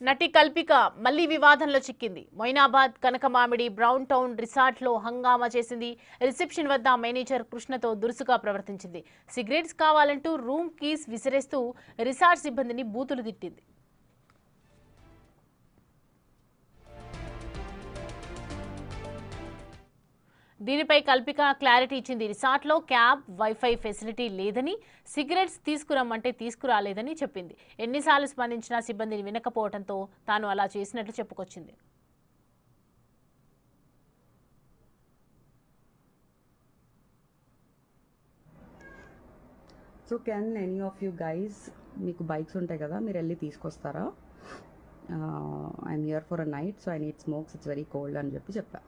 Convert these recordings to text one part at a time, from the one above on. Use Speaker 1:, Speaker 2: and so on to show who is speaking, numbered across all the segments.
Speaker 1: నటి కల్పిక మళ్లీ వివాదంలో చిక్కింది. మొయినాబాద్ కనకమామిడి బ్రౌన్ టౌన్ రిసార్ట్లో హంగామా చేసింది. రిసెప్షన్ వద్ద మేనేజర్ కృష్ణతో దురుసుగా ప్రవర్తించింది. సిగరెట్స్ కావాలంటూ రూమ్ కీస్ విసిరేస్తూ రిసార్ట్ సిబ్బందిని బూతులు తిట్టింది. దీనిపై కల్పిక క్లారిటీ ఇచ్చింది. రిసార్ట్లో క్యాబ్, వైఫై ఫెసిలిటీ లేదని, సిగరెట్స్ తీసుకురమ్మంటే తీసుకురాలేదని చెప్పింది. ఎన్నిసార్లు స్పందించినా సిబ్బందిని వినకపోవడంతో తాను అలా చేసినట్లు చెప్పుకొచ్చింది.
Speaker 2: So can any of you guys, మీకు బైక్స్ ఉంటాయి కదా, మీరు వెళ్ళి తీసుకొస్తారా? I'm here for a night, so I need smokes, it's very cold అని చెప్పా.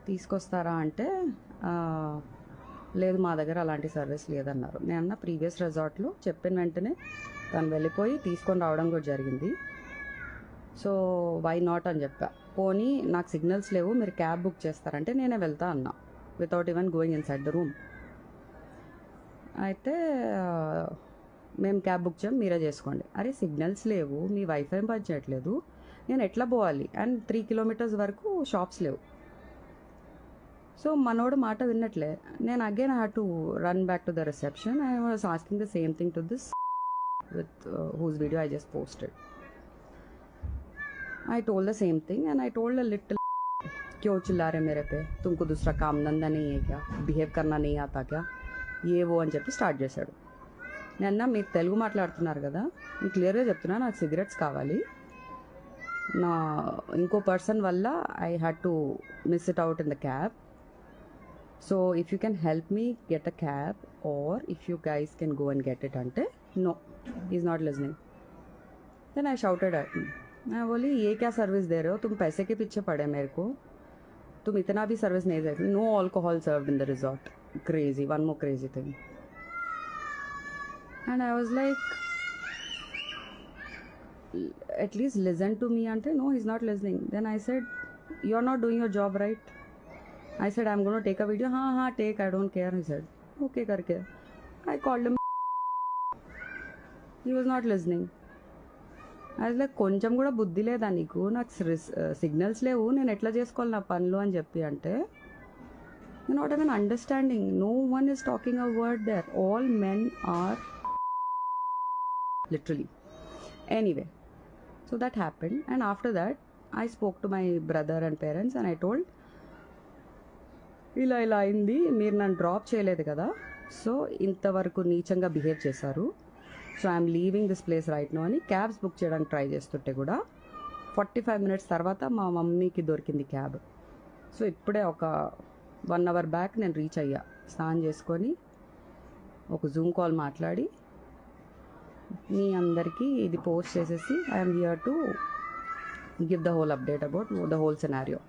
Speaker 2: తీసుకొస్తారా అంటే లేదు, మా దగ్గర అలాంటి సర్వీస్ లేదన్నారు. నేను అన్న ప్రీవియస్ రిసార్ట్లో చెప్పిన వెంటనే తను వెళ్ళిపోయి తీసుకొని రావడం కూడా జరిగింది. సో వై నాట్ అని చెప్పా. పోనీ నాకు సిగ్నల్స్ లేవు, మీరు క్యాబ్ బుక్ చేస్తారంటే నేనే వెళ్తా అన్నా, without even going in side the room. అయితే మేము క్యాబ్ బుక్ చేయం, మీరే చేసుకోండి. అరే సిగ్నల్స్ లేవు, మీ వైఫై పని చేయట్లేదు, నేను ఎట్లా పోవాలి? అండ్ 3 kilometers వరకు షాప్స్ లేవు. సో మనోడు మాట విన్నట్లే. నేను again I had to run back to the reception. I was asking the same thing to this with whose video I just posted. I told the same thing and I told a little, क्यों चिल्ला रहे मेरे पे, तुमको दूसरा काम धंधा नहीं है क्या, బిహేవ్ करना नहीं आता क्या, ఏ ఓ అని చెప్పి స్టార్ట్ చేశాడు. నేను మీరు తెలుగు మాట్లాడుతున్నారు కదా, నేను క్లియర్గా చెప్తున్నా, నాకు సిగరెట్స్ కావాలి. నా ఇంకో పర్సన్ వల్ల I had to miss it out in the cab. So if you can help me get a cab or if you guys can go and get it అంటే no, is not listening. Then I shouted at me. मैं बोली ये क्या service दे रहे हो, तुम पैसे के पीछे पड़े मेरे को, तुम इतना भी सर्विस नहीं देते. No alcohol served in the resort. Crazy, one more crazy thing. And I was like, at least listen to me. Ante no, he's not listening. Then I said, you're not doing your job right. I said, I'm going to take a video. Ha, take, I don't care. He said, okay karke. I called him. He was not listening. I was like, కొంచెం కూడా బుద్ధి లేదా నీకు, నాకు signals లేవు, నేను ఎట్లా చేసుకోవాలి నా పనులు అని చెప్పి అంటే, you're not even understanding. No one is talking a word there. All men are literally. Anyway, so that happened, and after that I spoke to my brother and parents and I told, ఇలా అయింది, మీరు నన్ను drop చేయలేదు కదా, so ఇంతవరకు నీచంగా behave చేశారు, so I'm leaving this place right now అని క్యాబ్స్ బుక్ చేయడానికి ట్రై చేస్తుంటే కూడా 45 minutes తర్వాత మా మమ్మీకి దొరికింది క్యాబ్. సో ఇప్పుడే ఒక 1 hour బ్యాక్ నేను రీచ్ అయ్యా, స్నానం చేసుకొని ఒక జూమ్ కాల్ మాట్లాడి మీ అందరికీ ఇది పోస్ట్ చేసేసి I'm here to give the whole update about the whole scenario.